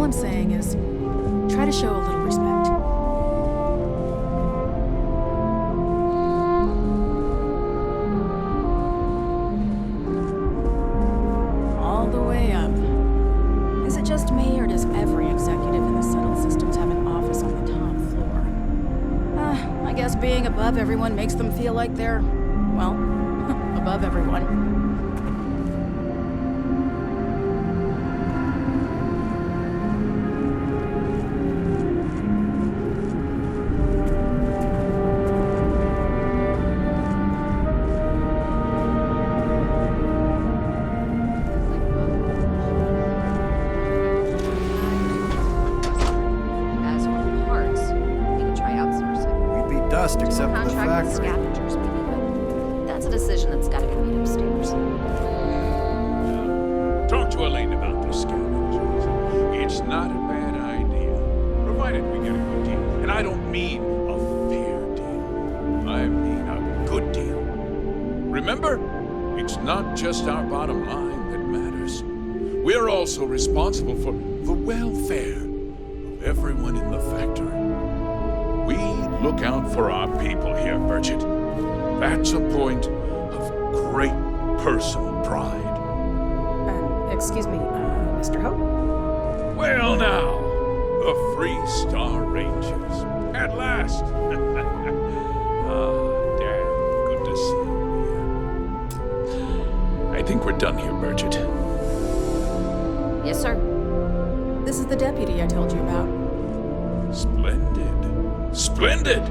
All I'm saying is, try to show a little respect. All the way up. Is it just me, or does every executive in the settled systems have an office on the top floor? I guess being above everyone makes them feel like they're, well, above everyone. Except for the factory. Scavengers, maybe, but that's a decision that's got to be made upstairs. Talk to Elaine about the scavengers. It's not a bad idea, provided we get a good deal. And I don't mean a fair deal. I mean a good deal. Remember, it's not just our bottom line that matters. We're also responsible for the welfare of everyone in the factory. We look out for our people here, Bridget. That's a point of great personal pride. Excuse me, Mr. Hope? Well now, the Free Star Rangers. At last! Damn, good to see you here. I think we're done here, Bridget. Yes, sir. This is the deputy I told you about. Splendid. Splendid!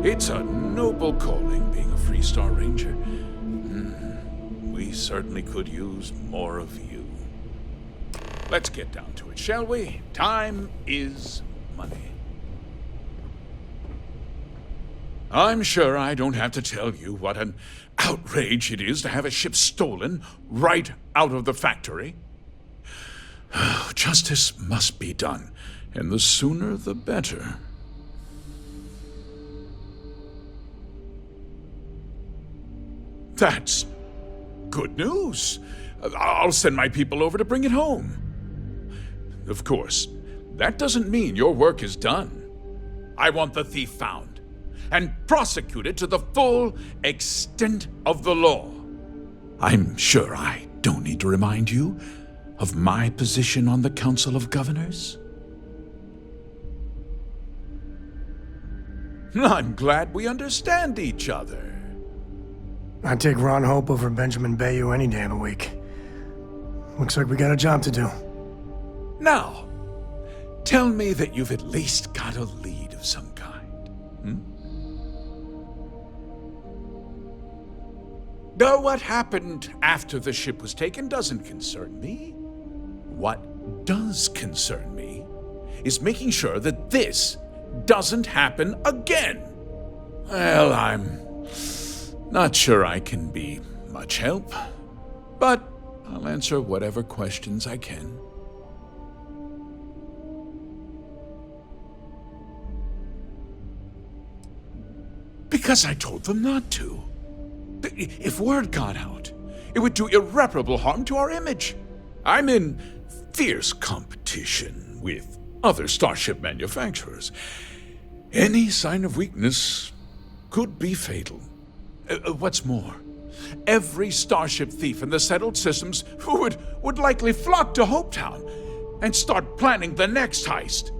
It's a noble calling, being a Free Star Ranger. We certainly could use more of you. Let's get down to it, shall we? Time is money. I'm sure I don't have to tell you what an outrage it is to have a ship stolen right out of the factory. Justice must be done, and the sooner the better. That's good news. I'll send my people over to bring it home. Of course, that doesn't mean your work is done. I want the thief found and prosecuted to the full extent of the law. I'm sure I don't need to remind you of my position on the Council of Governors. I'm glad we understand each other. I'd take Ron Hope over Benjamin Bayou any day of the week. Looks like we got a job to do. Now, tell me that you've at least got a lead of some kind. Though what happened after the ship was taken doesn't concern me. What does concern me is making sure that this doesn't happen again. Well, I'm not sure I can be much help, but I'll answer whatever questions I can. Because I told them not to. If word got out, it would do irreparable harm to our image. I'm in fierce competition with other starship manufacturers. Any sign of weakness could be fatal. What's more, every starship thief in the settled systems would likely flock to Hopetown and start planning the next heist.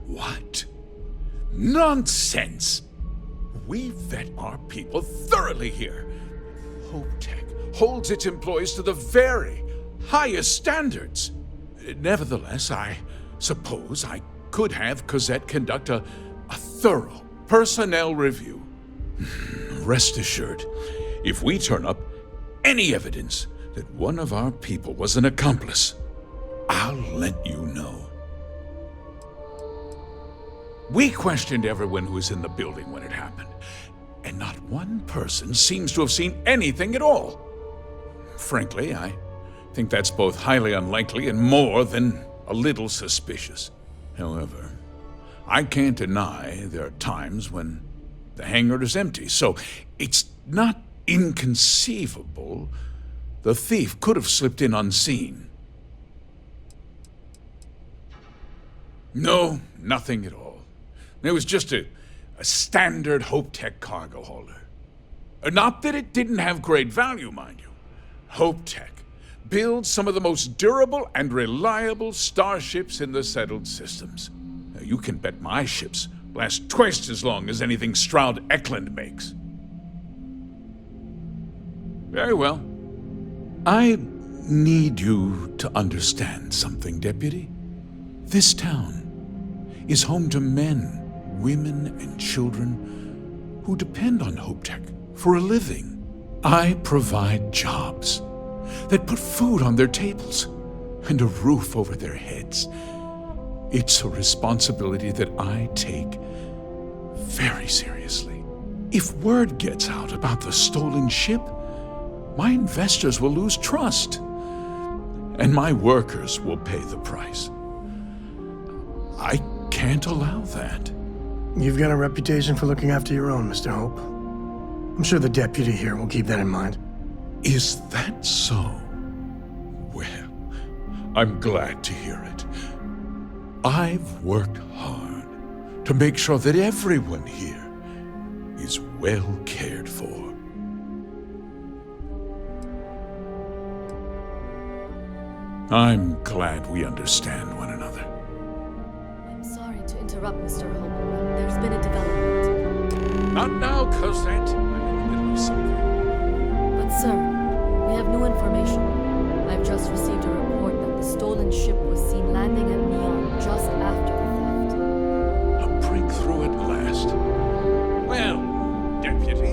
What? Nonsense! We vet our people thoroughly here. HopeTech holds its employees to the very highest standards. Nevertheless, I suppose I could have Cosette conduct a thorough personnel review. Rest assured, if we turn up any evidence that one of our people was an accomplice, I'll let you know. We questioned everyone who was in the building when it happened, and not one person seems to have seen anything at all. Frankly, I think that's both highly unlikely and more than a little suspicious. However, I can't deny there are times when the hangar is empty, so it's not inconceivable the thief could have slipped in unseen. No, nothing at all. It was just a standard Hope Tech cargo holder. Not that it didn't have great value, mind you. Hope Tech builds some of the most durable and reliable starships in the settled systems. You can bet my ships last twice as long as anything Stroud Eklund makes. Very well. I need you to understand something, Deputy. This town is home to men, women, and children who depend on Hope Tech for a living. I provide jobs that put food on their tables and a roof over their heads. It's a responsibility that I take very seriously. If word gets out about the stolen ship, my investors will lose trust, and my workers will pay the price. I can't allow that. You've got a reputation for looking after your own, Mr. Hope. I'm sure the deputy here will keep that in mind. Is that so? Well, I'm glad to hear it. I've worked hard to make sure that everyone here is well cared for. I'm glad we understand one another. I'm sorry to interrupt, Mr. Hope. There's been a development. Not now, Cosette. I'm in the middle of something. But sir, we have new information. I've just received a report that the stolen ship was seen landing at Neon just after the theft. A breakthrough at last. Well, Deputy,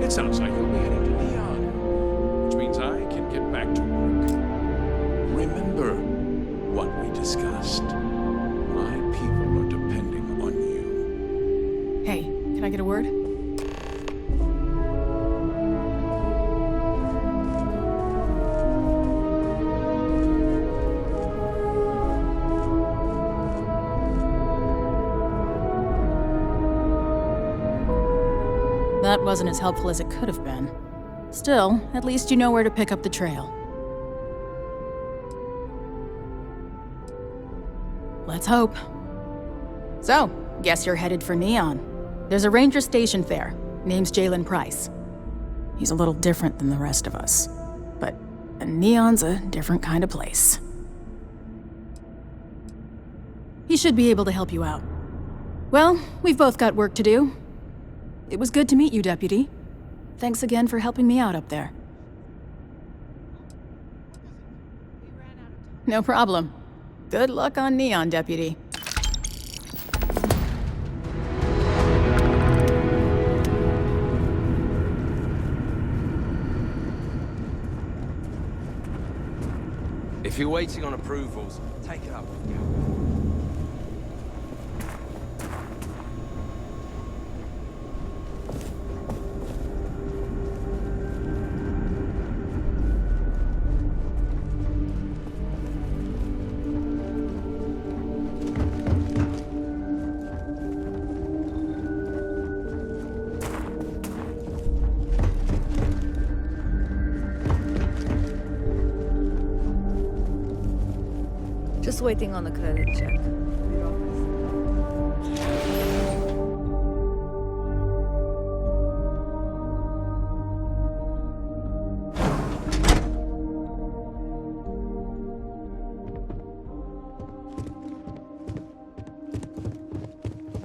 it sounds like you'll be heading to Neon, which means I can get back to work. Remember what we discussed. My people are depending on you. Hey, can I get a word? That wasn't as helpful as it could have been. Still, at least you know where to pick up the trail. Let's hope. So, guess you're headed for Neon. There's a ranger stationed there. Name's Jalen Price. He's a little different than the rest of us. But Neon's a different kind of place. He should be able to help you out. Well, we've both got work to do. It was good to meet you, Deputy. Thanks again for helping me out up there. No problem. Good luck on Neon, Deputy. If you're waiting on approvals, take it up. Just waiting on the credit check.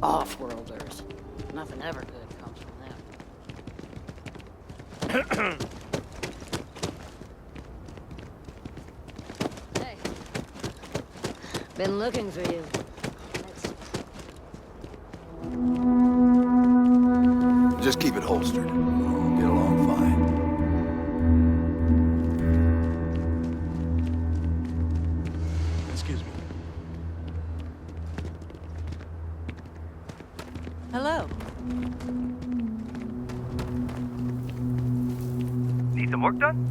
Off-worlders. Nothing ever good comes from them. Hey. Been looking for you. Just keep it holstered. We'll get along fine. Excuse me. Hello. Need some work done?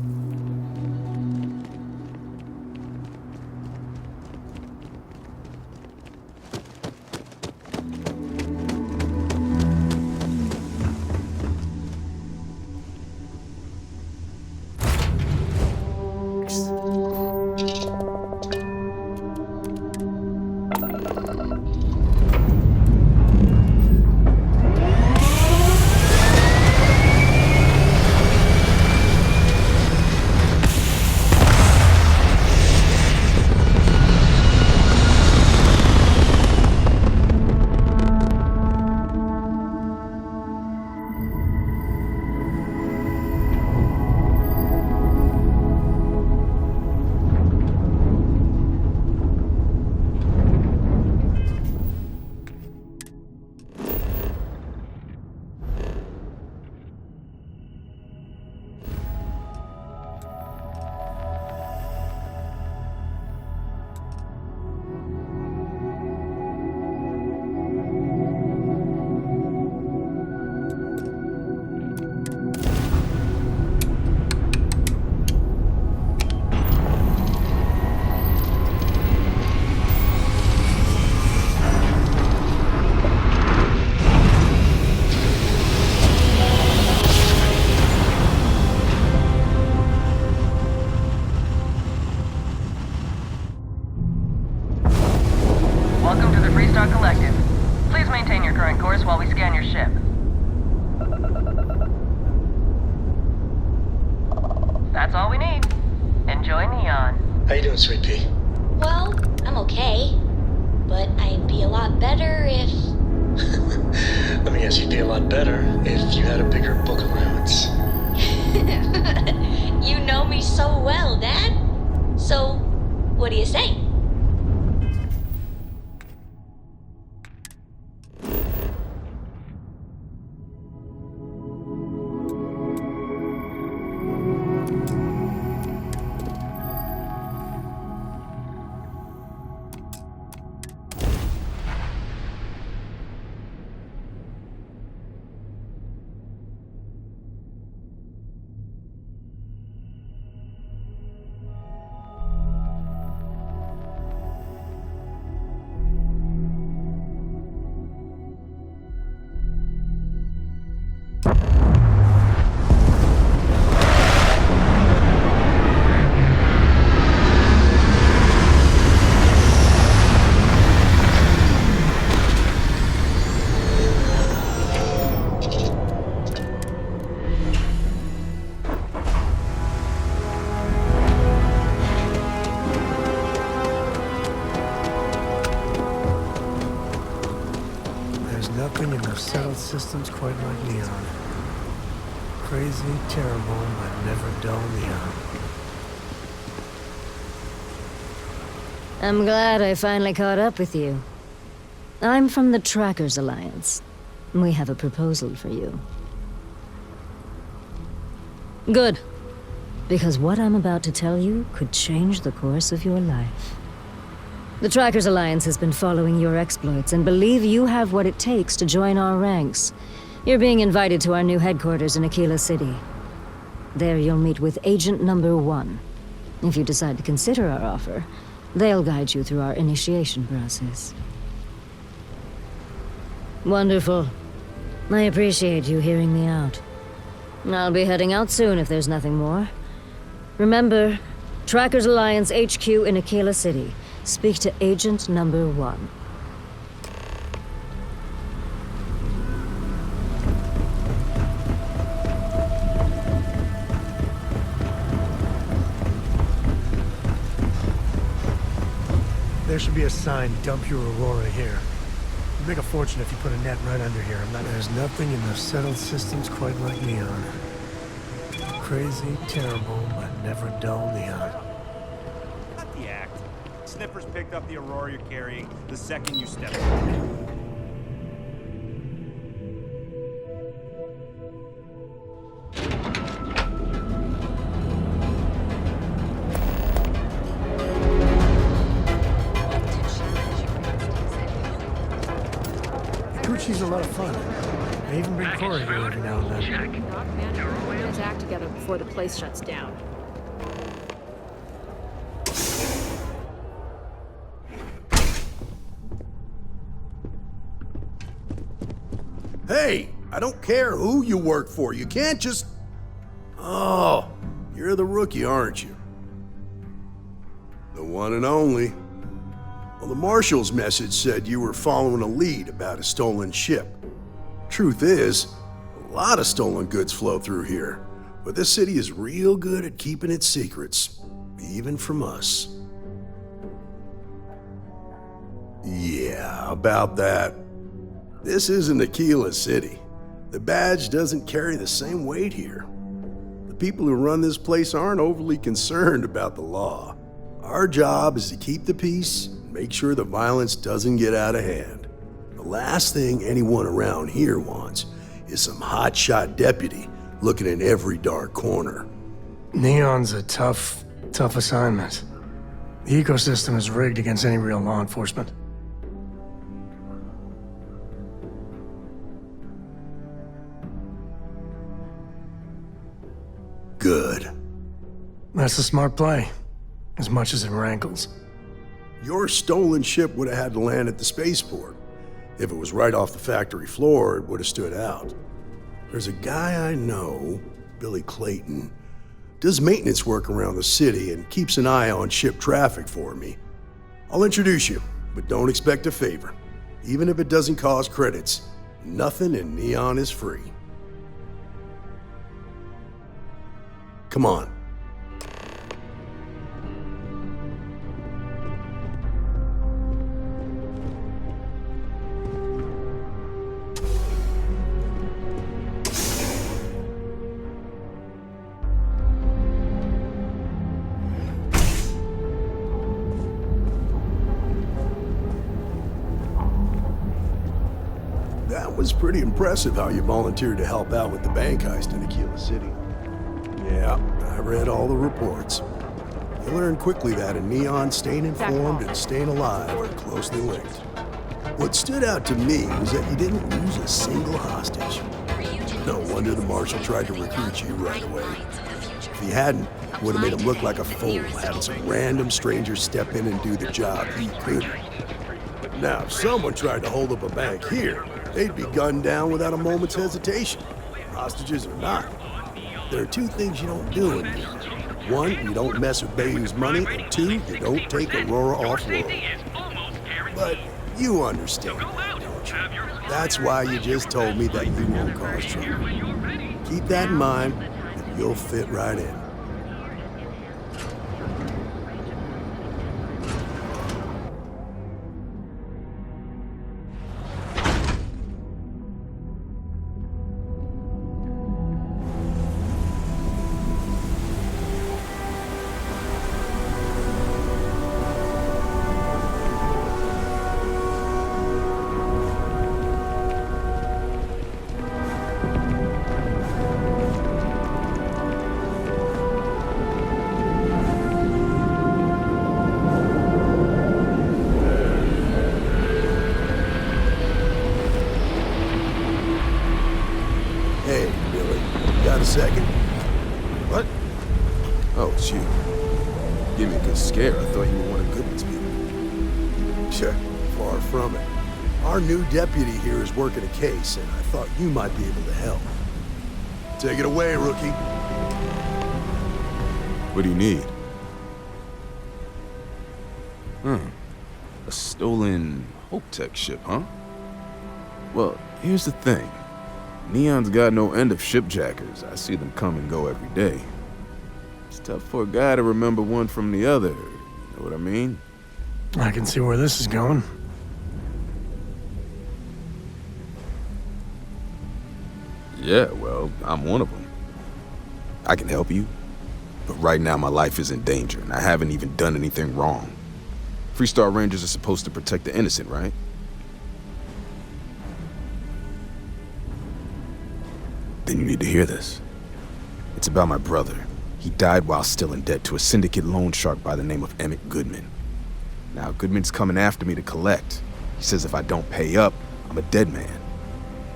That's all we need. Enjoy Neon. How you doing, Sweet Pea? Well, I'm okay. But I'd be a lot better if... Let me guess, you'd be a lot better if you had a bigger book allowance. You know me so well, Dad. So, what do you say? Nothing in the settled systems quite like Neon. Crazy, terrible, but never dull Neon. I'm glad I finally caught up with you. I'm from the Trackers Alliance. We have a proposal for you. Good. Because what I'm about to tell you could change the course of your life. The Trackers Alliance has been following your exploits and believe you have what it takes to join our ranks. You're being invited to our new headquarters in Aquila City. There you'll meet with Agent Number 1. If you decide to consider our offer, they'll guide you through our initiation process. Wonderful. I appreciate you hearing me out. I'll be heading out soon if there's nothing more. Remember, Trackers Alliance HQ in Aquila City. Speak to Agent Number 1. There should be a sign, dump your Aurora here. You'd make a fortune if you put a net right under here. There's nothing in the settled systems quite like Neon. Crazy, terrible, but never dull Neon. Not the act. Snippers picked up the Aurora you're carrying the second you stepped in. Gucci's a lot of fun. I even bring Cora here every now and then. Doc, man, we're gonna act together before the place shuts down. Hey, I don't care who you work for. You can't just... Oh, you're the rookie, aren't you? The one and only. Well, the Marshal's message said you were following a lead about a stolen ship. Truth is, a lot of stolen goods flow through here, but this city is real good at keeping its secrets, even from us. Yeah, about that. This isn't Aquila City. The badge doesn't carry the same weight here. The people who run this place aren't overly concerned about the law. Our job is to keep the peace and make sure the violence doesn't get out of hand. The last thing anyone around here wants is some hotshot deputy looking in every dark corner. Neon's a tough assignment. The ecosystem is rigged against any real law enforcement. Good. That's a smart play, as much as it rankles. Your stolen ship would have had to land at the spaceport. If it was right off the factory floor, it would have stood out. There's a guy I know, Billy Clayton, does maintenance work around the city and keeps an eye on ship traffic for me. I'll introduce you, but don't expect a favor. Even if it doesn't cause credits, nothing in Neon is free. Come on, was pretty impressive how you volunteered to help out with the bank heist in Aquila City. Yeah, I read all the reports. You learned quickly that in Neon, staying informed and staying alive are closely linked. What stood out to me was that you didn't lose a single hostage. No wonder the Marshal tried to recruit you right away. If he hadn't, it would have made him look like a fool, having some random stranger step in and do the job he couldn't. Now, if someone tried to hold up a bank here, they'd be gunned down without a moment's hesitation. Hostages or not. There are two things you don't do in here. One, you don't mess with Bayou's money, and two, you don't take Aurora off-world. But you understand, don't you? That's why you just told me that you won't cause trouble. Keep that in mind, and you'll fit right in. Second. What? Oh, it's you. Give me a good scare. I thought you were one of Goodman's people. Sure, far from it. Our new deputy here is working a case, and I thought you might be able to help. Take it away, rookie. What do you need? A stolen Hope Tech ship, huh? Well, here's the thing. Neon's got no end of shipjackers. I see them come and go every day. It's tough for a guy to remember one from the other. You know what I mean? I can see where this is going. Yeah, well, I'm one of them. I can help you. But right now my life is in danger, and I haven't even done anything wrong. Freestar Rangers are supposed to protect the innocent, right? Then you need to hear this. It's about my brother. He died while still in debt to a syndicate loan shark by the name of Emmett Goodman. Now, Goodman's coming after me to collect. He says if I don't pay up, I'm a dead man.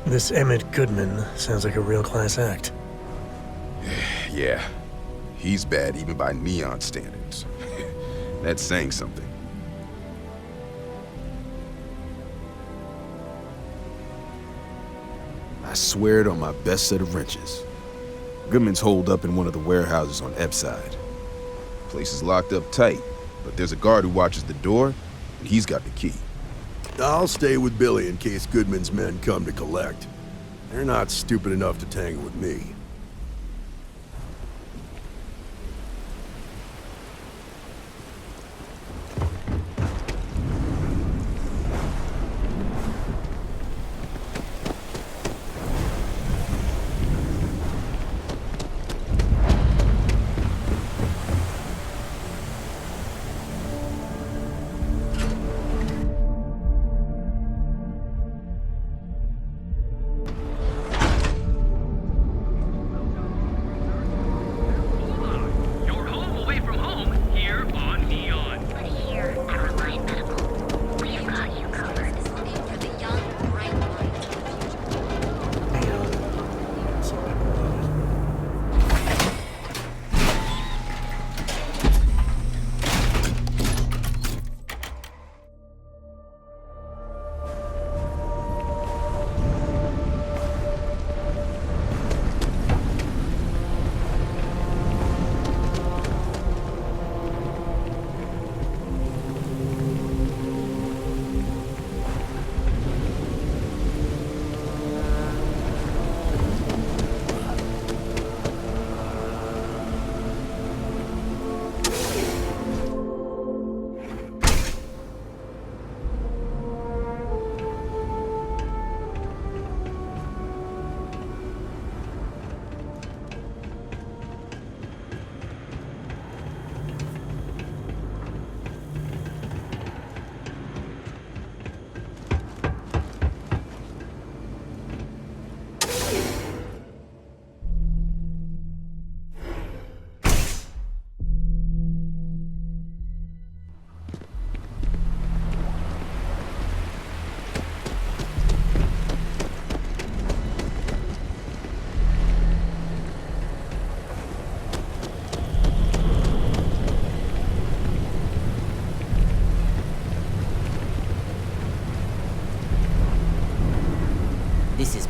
This Emmett Goodman sounds like a real class act. Yeah. He's bad even by Neon standards. That's saying something. I swear it on my best set of wrenches. Goodman's holed up in one of the warehouses on Epside. Place is locked up tight, but there's a guard who watches the door, and he's got the key. I'll stay with Billy in case Goodman's men come to collect. They're not stupid enough to tangle with me.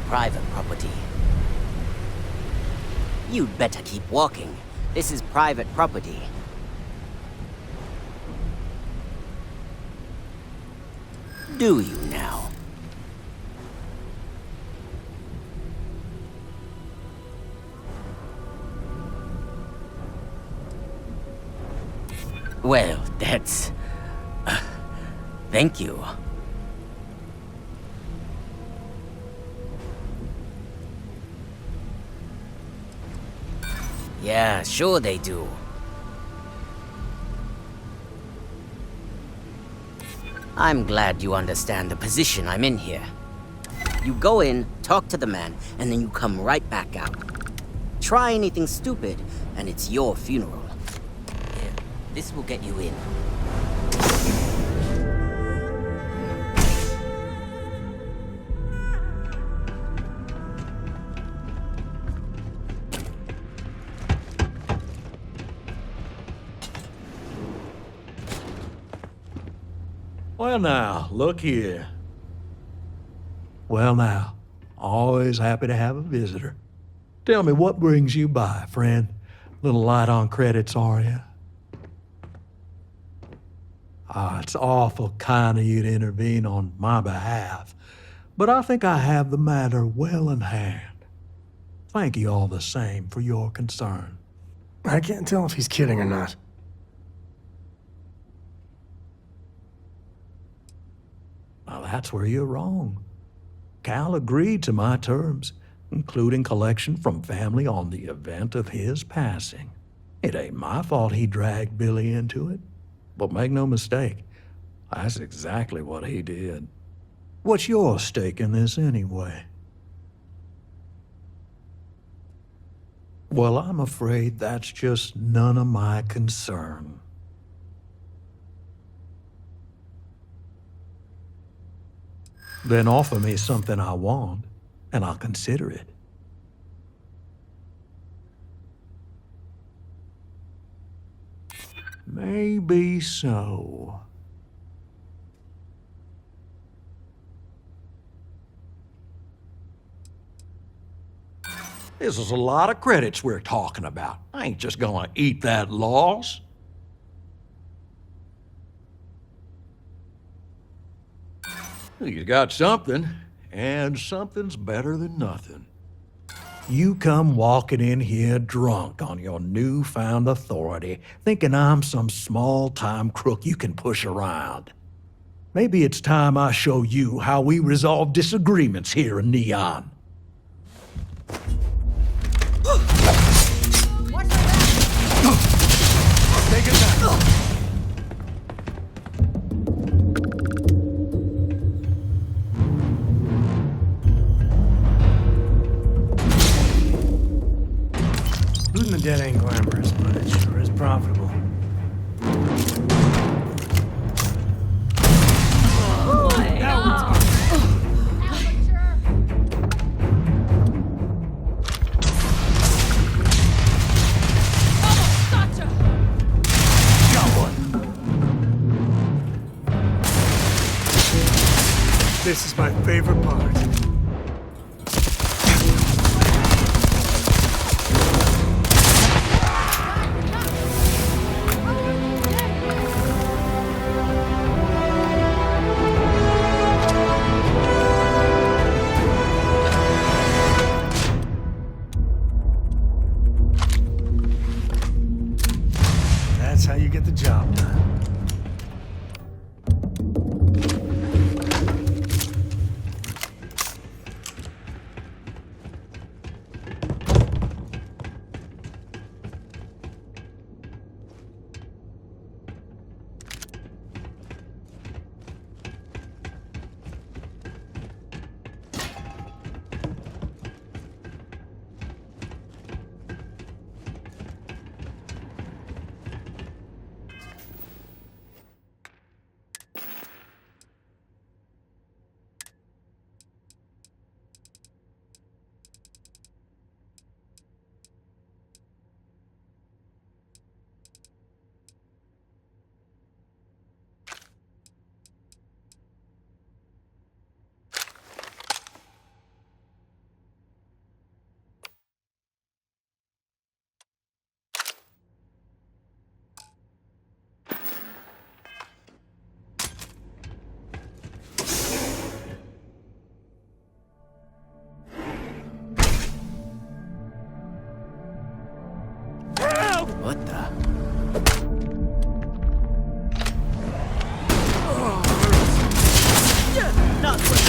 private property. You'd better keep walking. This is private property. Do you now? Well, that's... thank you. Yeah, sure they do. I'm glad you understand the position I'm in here. You go in, talk to the man, and then you come right back out. Try anything stupid, and it's your funeral. Here, this will get you in. Well now, look here. Well now, always happy to have a visitor. Tell me, what brings you by, friend? Little light on credits, are you? It's awful kind of you to intervene on my behalf, but I think I have the matter well in hand. Thank you all the same for your concern. I can't tell if he's kidding or not. Now, that's where you're wrong. Cal agreed to my terms, including collection from family on the event of his passing. It ain't my fault he dragged Billy into it. But make no mistake, that's exactly what he did. What's your stake in this anyway? Well, I'm afraid that's just none of my concern. Then offer me something I want, and I'll consider it. Maybe so. This is a lot of credits we're talking about. I ain't just gonna eat that loss. You got something, and something's better than nothing. You come walking in here drunk on your newfound authority, thinking I'm some small-time crook you can push around. Maybe it's time I show you how we resolve disagreements here in Neon. Take it back. Looting the dead ain't glamorous, but it sure is profitable. This is my favorite part. That's how you get the job done. What the? Not with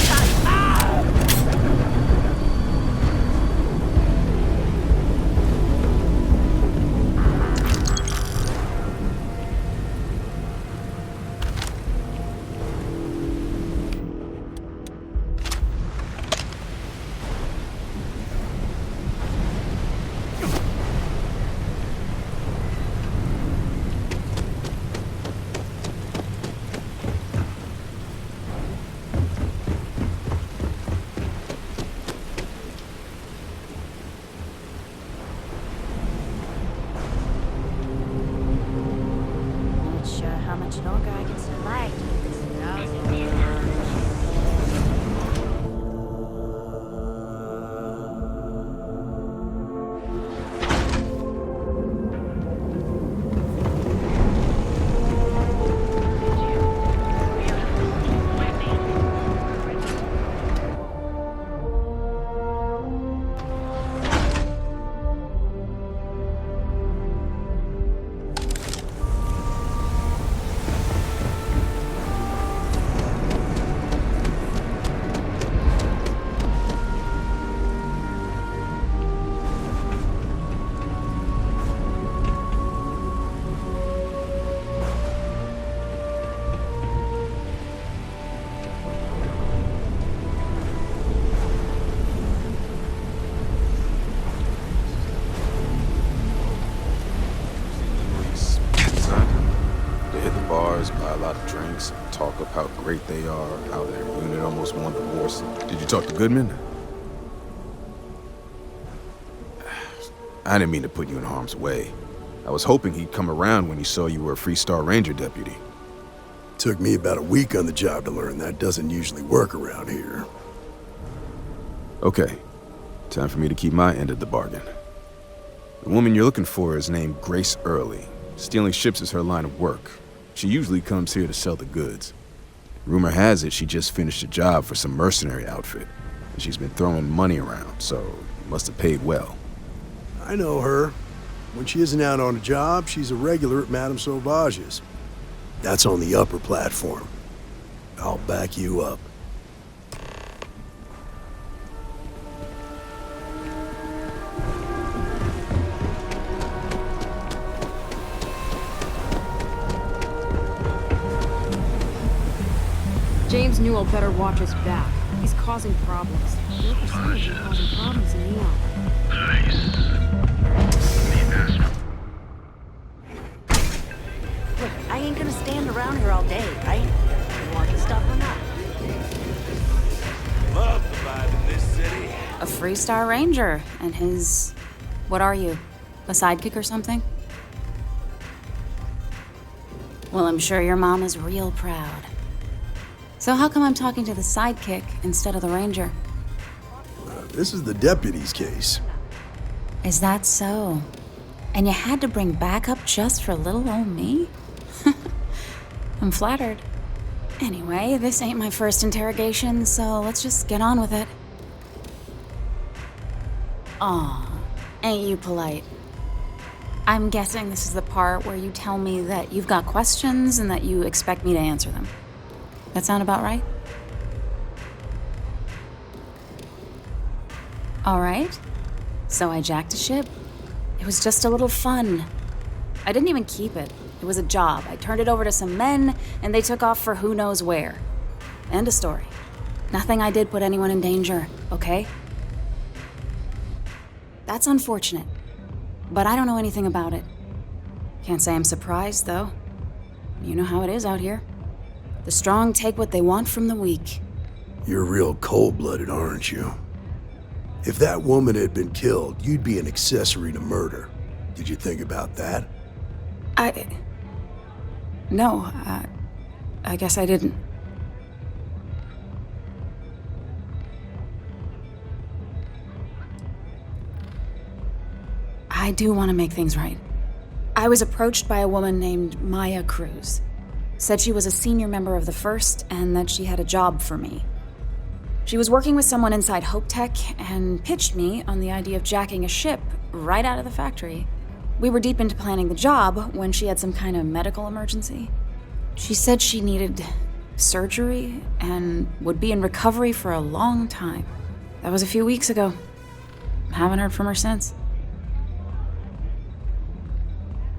talk up how great they are, how their unit almost won the war. Did you talk to Goodman? I didn't mean to put you in harm's way. I was hoping he'd come around when he saw you were a Freestar Ranger deputy. Took me about a week on the job to learn that doesn't usually work around here. Okay, time for me to keep my end of the bargain. The woman you're looking for is named Grace Early. Stealing ships is her line of work. She usually comes here to sell the goods. Rumor has it she just finished a job for some mercenary outfit, and she's been throwing money around, so must have paid well. I know her. When she isn't out on a job, she's a regular at Madame Sauvage's. That's on the upper platform. I'll back you up. James Newell better watch his back. He's causing problems. Your percentage is causing problems in Neon. Look, I ain't gonna stand around here all day, right? You want the stuff or not? Love the vibe in this city. A Freestar Ranger, and his... What are you? A sidekick or something? Well, I'm sure your mom is real proud. So how come I'm talking to the sidekick instead of the ranger? This is the deputy's case. Is that so? And you had to bring backup just for little old me? I'm flattered. Anyway, this ain't my first interrogation, so let's just get on with it. Aw, ain't you polite? I'm guessing this is the part where you tell me that you've got questions and that you expect me to answer them. That sound about right? All right. So I jacked a ship. It was just a little fun. I didn't even keep it. It was a job. I turned it over to some men, and they took off for who knows where. End of story. Nothing I did put anyone in danger, okay? That's unfortunate. But I don't know anything about it. Can't say I'm surprised, though. You know how it is out here. The strong take what they want from the weak. You're real cold-blooded, aren't you? If that woman had been killed, you'd be an accessory to murder. Did you think about that? No, I guess I didn't. I do want to make things right. I was approached by a woman named Maya Cruz. Said she was a senior member of the First and that she had a job for me. She was working with someone inside Hope Tech and pitched me on the idea of jacking a ship right out of the factory. We were deep into planning the job when she had some kind of medical emergency. She said she needed surgery and would be in recovery for a long time. That was a few weeks ago. Haven't heard from her since.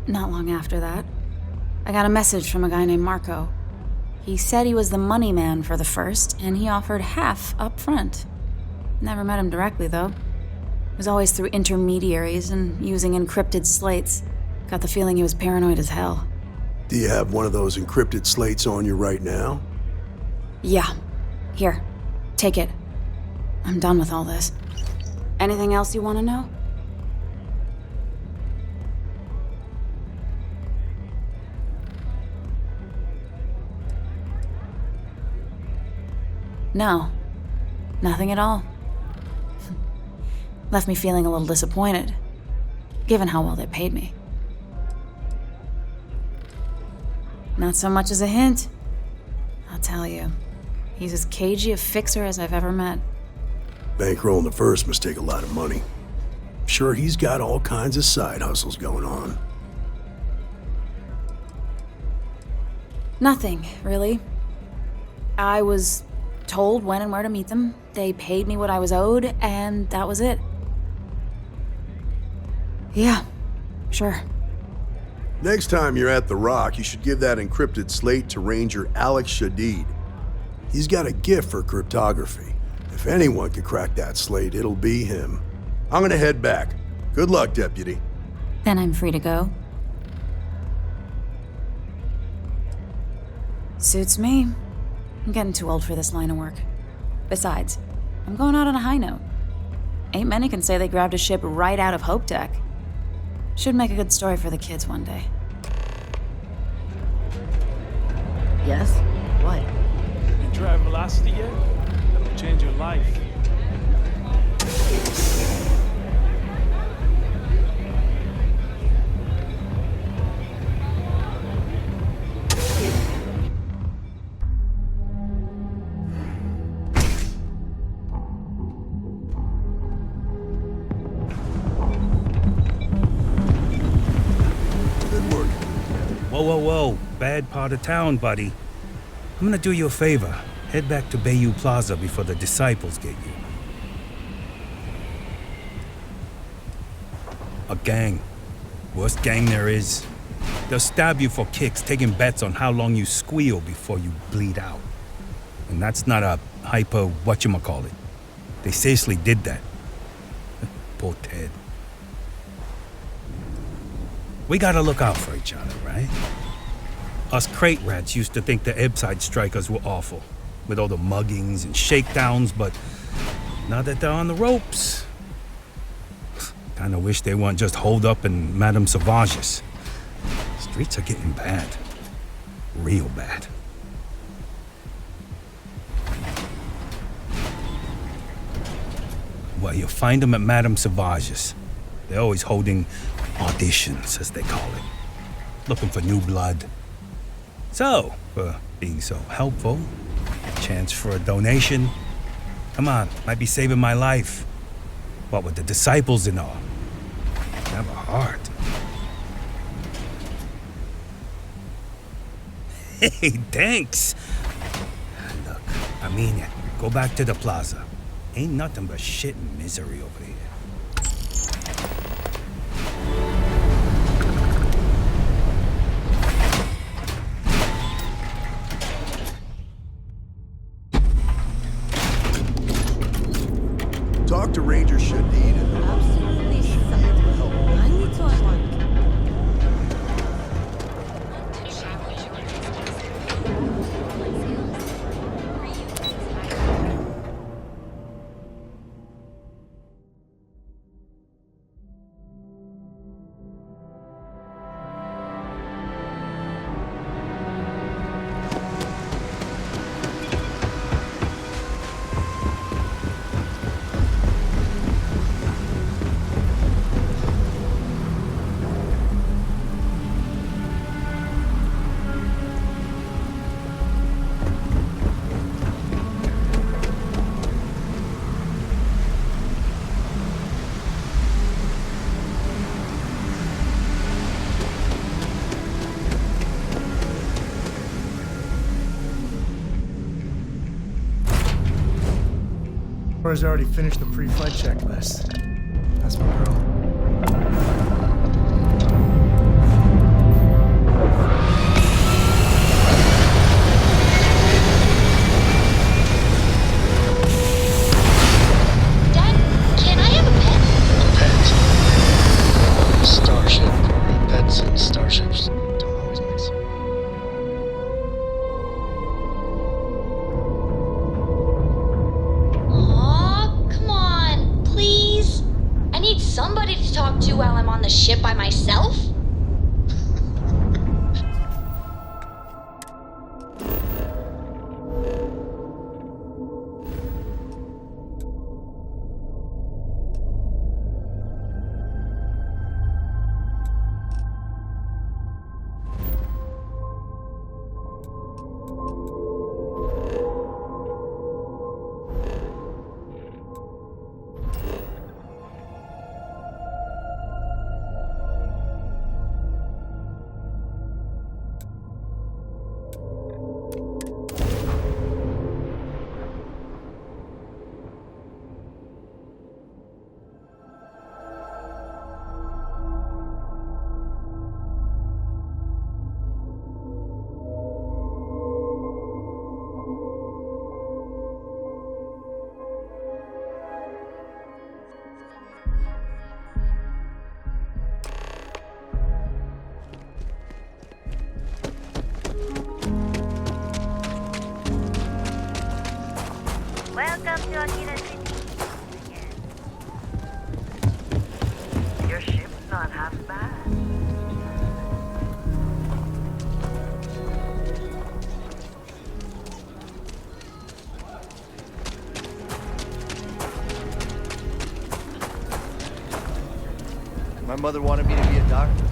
Not long after that, I got a message from a guy named Marco. He said he was the money man for the first, and he offered half up front. Never met him directly, though. It was always through intermediaries and using encrypted slates. Got the feeling he was paranoid as hell. Do you have one of those encrypted slates on you right now? Yeah. Here. Take it. I'm done with all this. Anything else you want to know? No. Nothing at all. Left me feeling a little disappointed, given how well they paid me. Not so much as a hint. I'll tell you. He's as cagey a fixer as I've ever met. Bankrolling the first must take a lot of money. Sure, he's got all kinds of side hustles going on. Nothing, really. I was told when and where to meet them. They paid me what I was owed, and that was it. Yeah, sure. Next time you're at the Rock, you should give that encrypted slate to Ranger Alex Shadid. He's got a gift for cryptography. If anyone could crack that slate, it'll be him. I'm gonna head back. Good luck, Deputy. Then I'm free to go. Suits me. I'm getting too old for this line of work. Besides, I'm going out on a high note. Ain't many can say they grabbed a ship right out of Hope Tech. Should make a good story for the kids one day. Yes? What? You drive Velocity yet? That'll change your life. Whoa. Bad part of town, buddy. I'm gonna do you a favor. Head back to Bayou Plaza before the disciples get you. A gang. Worst gang there is. They'll stab you for kicks, taking bets on how long you squeal before you bleed out. And that's not a hyper whatchamacallit. They seriously did that. Poor Ted. We gotta look out for each other, right? Us crate rats used to think the Ebbside strikers were awful, with all the muggings and shakedowns, but now that they're on the ropes, kinda wish they weren't just holed up in Madame Savage's. Streets are getting bad. Real bad. Well, you'll find them at Madame Savage's. They're always holding auditions, as they call it. Looking for new blood. So, for being so helpful, chance for a donation. Come on, might be saving my life. What with the disciples and all. Have a heart. Hey, thanks. Look, I mean it. Go back to the plaza. Ain't nothing but shit and misery over here. Talk to Ranger Shadid and Absolutely something. I need to unlock. Amber's already finished the pre-flight checklist. That's my girl. Dad, can I have a pet? A pet? Starship. Pets and starships don't always mix. Aw, come on, please. I need somebody to talk to while I'm on the ship by myself. Welcome to Akira City. Your ship's not half bad. My mother wanted me to be a doctor.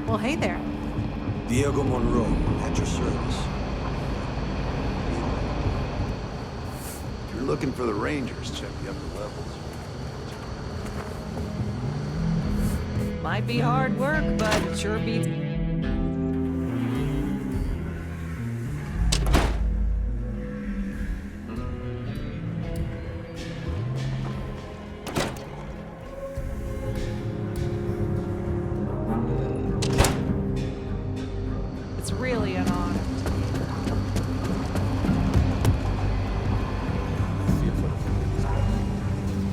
Well, hey there. Diego Monroe, at your service. If you're looking for the Rangers, check the upper levels. Might be hard work, but it sure beats. It's really an honor.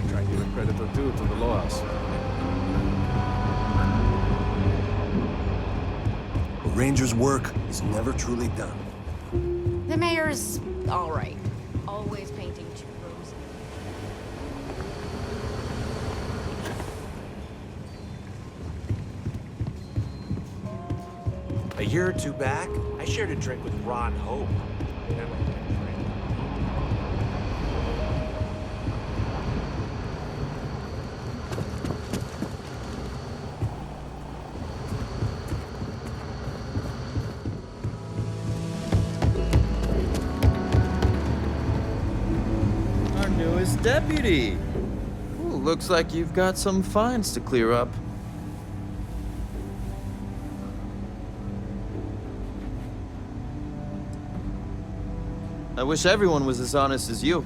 Try to give credit or due to the laws. A Ranger's work is never truly done. The mayor's all right. Always painting too rosy. A year or two back, I shared a drink with Ron Hope. Our newest deputy. Ooh, looks like you've got some fines to clear up. I wish everyone was as honest as you.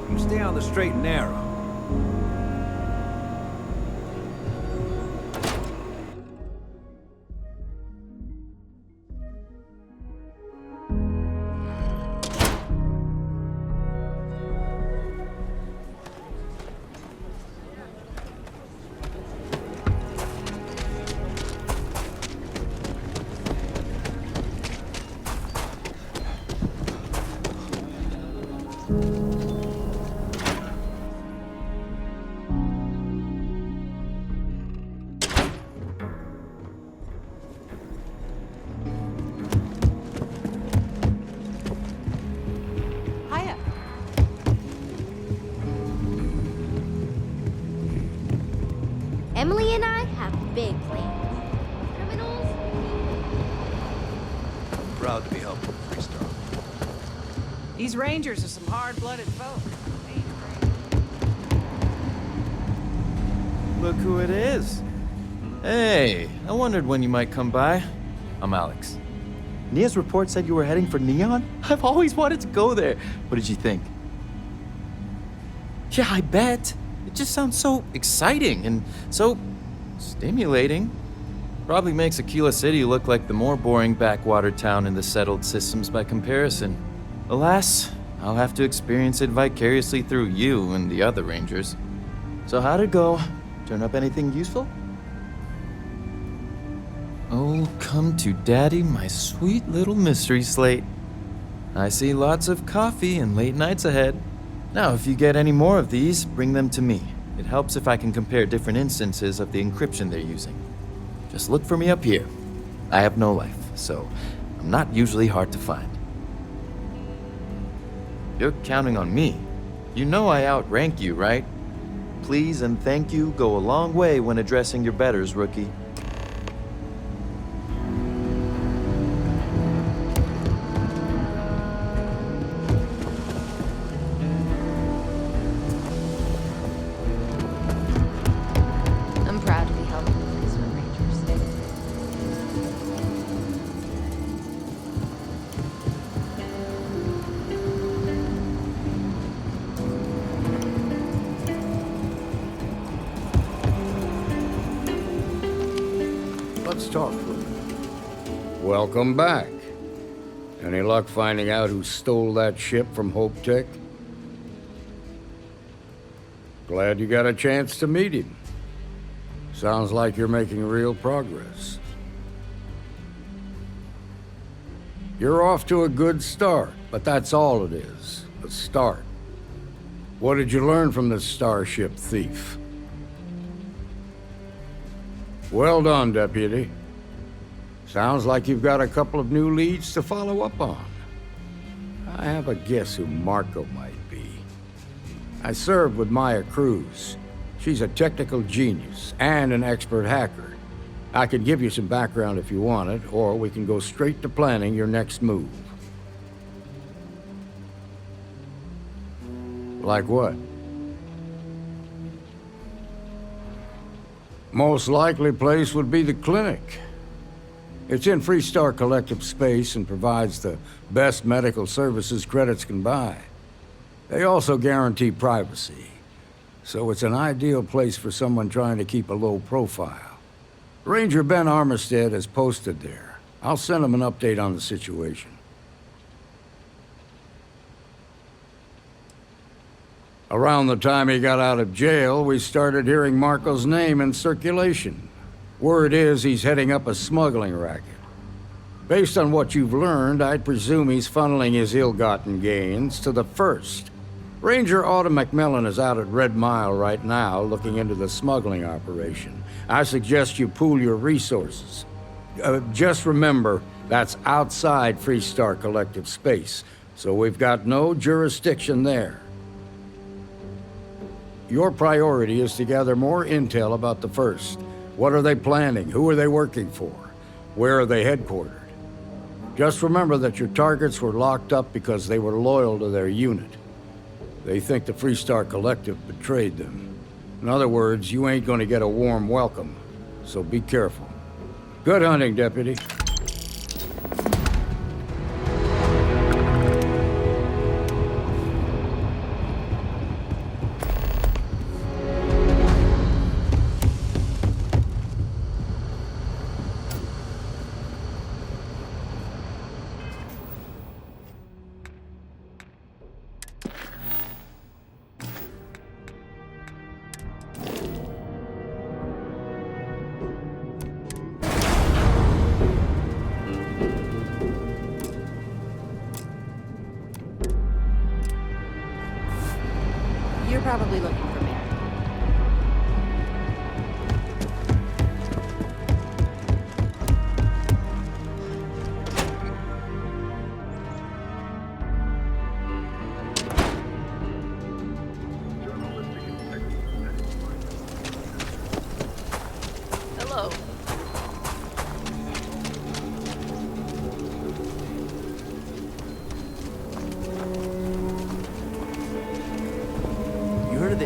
You stay on the straight and narrow. Emily and I have big plans. Criminals? Proud to be helping Freestar. These Rangers are some hard-blooded folk. Look who it is. Hey, I wondered when you might come by. I'm Alex. Nia's report said you were heading for Neon? I've always wanted to go there. What did you think? Yeah, I bet. It just sounds so exciting and so stimulating. Probably makes Aquila City look like the more boring backwater town in the settled systems by comparison. Alas, I'll have to experience it vicariously through you and the other Rangers. So how'd it go? Turn up anything useful? Oh, come to Daddy, my sweet little mystery slate. I see lots of coffee and late nights ahead. Now, if you get any more of these, bring them to me. It helps if I can compare different instances of the encryption they're using. Just look for me up here. I have no life, so I'm not usually hard to find. You're counting on me. You know I outrank you, right? Please and thank you go a long way when addressing your betters, rookie. I'm proud to be helping the Freestar Rangers. Let's talk for a minute. Welcome back. Any luck finding out who stole that ship from Hope Tech? Glad you got a chance to meet him. Sounds like you're making real progress. You're off to a good start, but that's all it is, a start. What did you learn from this starship thief? Well done, Deputy. Sounds like you've got a couple of new leads to follow up on. I have a guess who Marco might be. I served with Maya Cruz. She's a technical genius and an expert hacker. I could give you some background if you want it, or we can go straight to planning your next move. Like what? Most likely place would be the clinic. It's in Freestar Collective space and provides the best medical services credits can buy. They also guarantee privacy, so it's an ideal place for someone trying to keep a low profile. Ranger Ben Armistead is posted there. I'll send him an update on the situation. Around the time he got out of jail, we started hearing Marco's name in circulation. Word is he's heading up a smuggling racket. Based on what you've learned, I'd presume he's funneling his ill-gotten gains to the First. Ranger Autumn McMillan is out at Red Mile right now looking into the smuggling operation. I suggest you pool your resources. Just remember, that's outside Freestar Collective space, so we've got no jurisdiction there. Your priority is to gather more intel about the First. What are they planning? Who are they working for? Where are they headquartered? Just remember that your targets were locked up because they were loyal to their unit. They think the Freestar Collective betrayed them. In other words, you ain't gonna get a warm welcome, so be careful. Good hunting, Deputy. You're probably looking for Mary.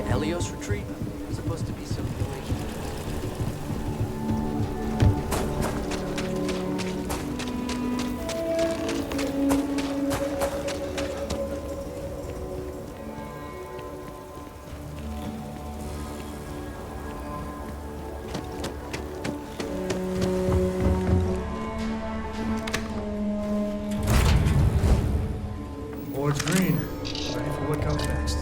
the Helios retreat? It's supposed to be some new age. Board's green. Ready for what comes next.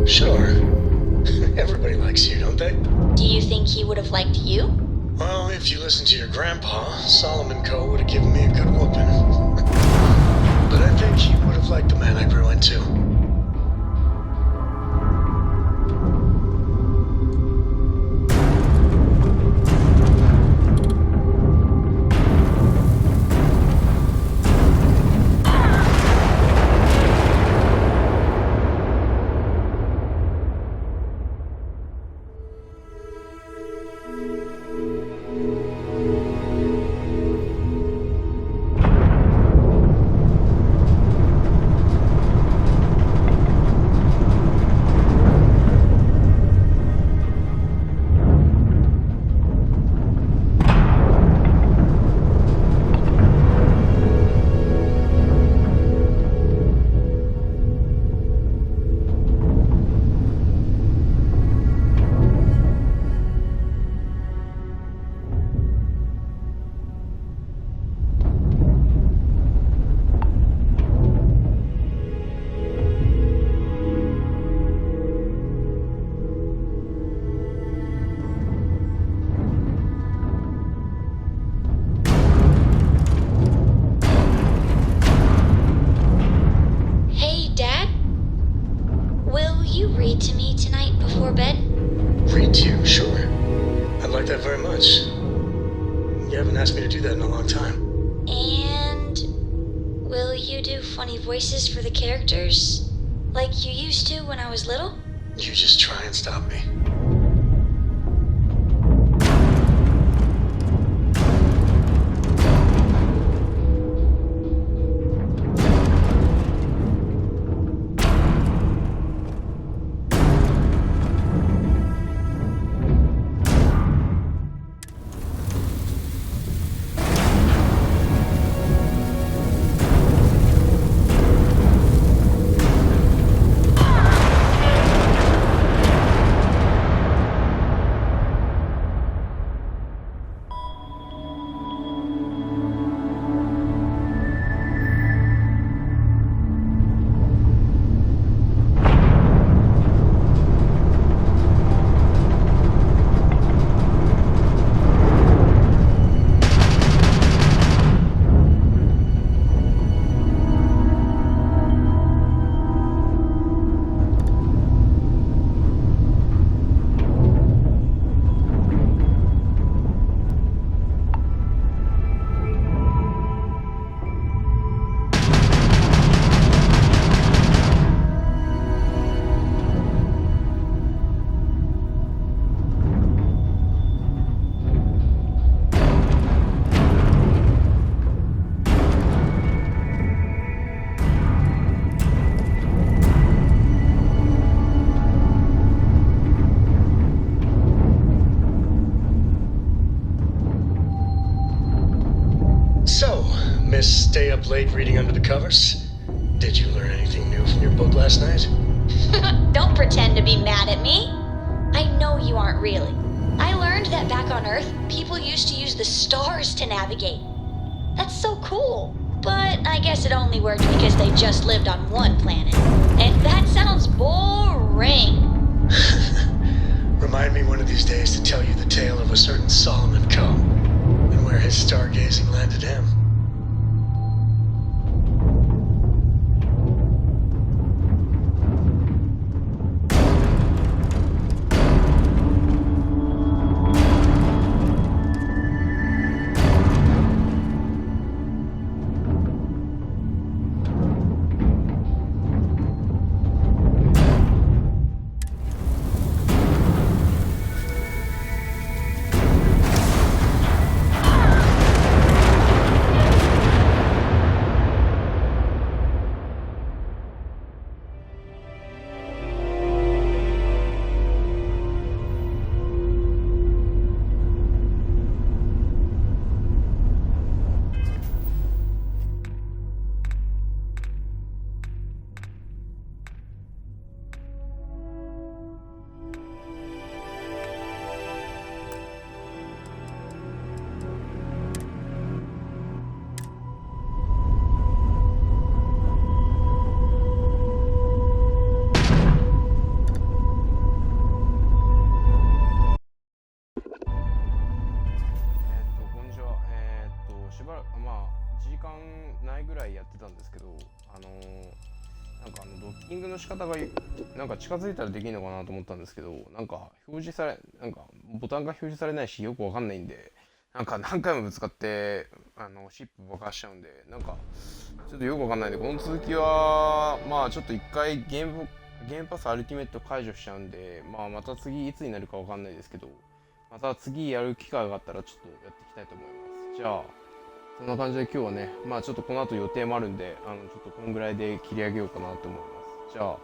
Sure. Everybody likes you, don't they? Do you think he would have liked you? Well, if you listen to your grandpa, Solomon Coe would have given me a good whooping. But I think he would have liked the man I grew into. Voices for the characters, like you used to when I was little? You just try and stop me. Miss stay up late reading under the covers? Did you learn anything new from your book last night? Don't pretend to be mad at me. I know you aren't really. I learned that back on Earth, people used to use the stars to navigate. That's so cool. But I guess it only worked because they just lived on one planet. And that sounds boring. Remind me one of these days to tell you the tale of a certain Solomon Coe and where his stargazing landed him.ドッキングの仕方がなんか近づいたらできるのかなと思ったんですけど、なんか表示されなんかボタンが表示されないしよくわかんないんで、なんか何回もぶつかってシップ爆破しちゃうんで、なんかちょっとよくわかんないんで、この続きはまあちょっと一回ゲームパスアルティメット解除しちゃうんで、まあまた次いつになるかわかんないですけど、また次やる機会があったらちょっとやっていきたいと思います。じゃあそんな感じで今日はね、まあちょっとこの後予定もあるんで、ちょっとこんぐらいで切り上げようかなと思います。じゃあ、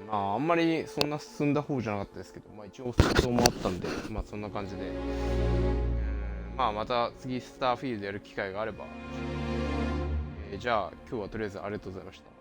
まああんまりそんな進んだ方じゃなかったですけど、まあ一応戦争もあったんで、まあそんな感じで、まあまた次スターフィールドやる機会があれば、じゃあ今日はとりあえずありがとうございました。